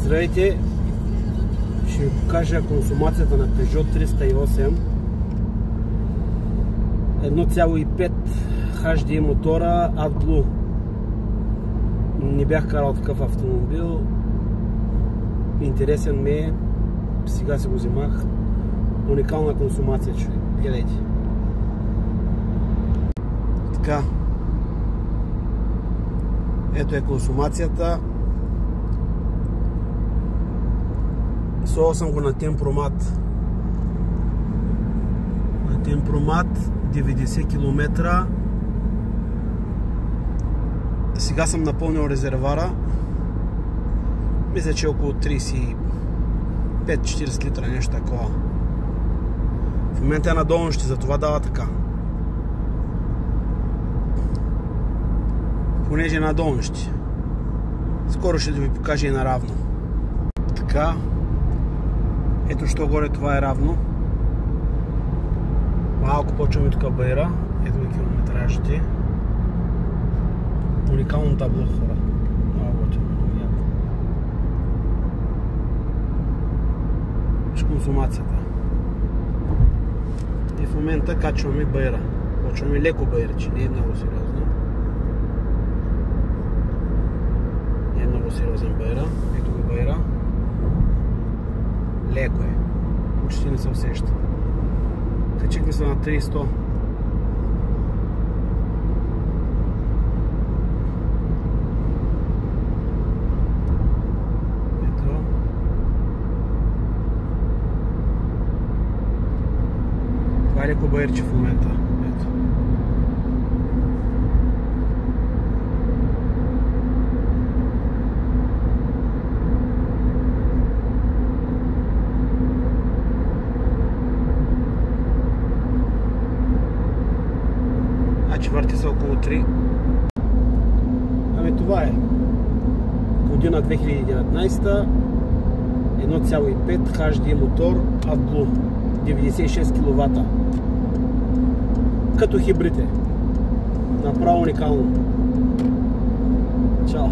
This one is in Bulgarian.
Здравейте! Ще ви покажа консумацията на Peugeot 308 1.5 HD мотора AdBlue. Не бях карал такъв автомобил. Интересен ми е. Сега си го вземах. Уникална консумация, човек. Гледайте. Така. Ето е консумацията. Сложил съм го на темпромат. На темпромат 90 км. Сега съм напълнил резервара. Мисля, че около 35-40 литра, нещо такова. В момента е на долнище, затова дава така. Понеже е на долнище. Скоро ще ви покажа и наравно. Така. Ето що горе това е равно. Малко почваме тук байра. Ето ги километражите. Уникално табло, хора. Много готино. Виж консумацията. И в момента качваме байра. Почваме леко байрче, не е много сериозно. Не е много сериозен байра. Ето го байра. Леко е. Почти не се усеща. Качихме се на 300. Ето. Това е леко байрче в момента. Ето. Върти са около 3. Ами това е. Година 2019. 1.5 HD мотор AdBlue. 96 кВт. Като хибрид е. Направо уникално. Чао!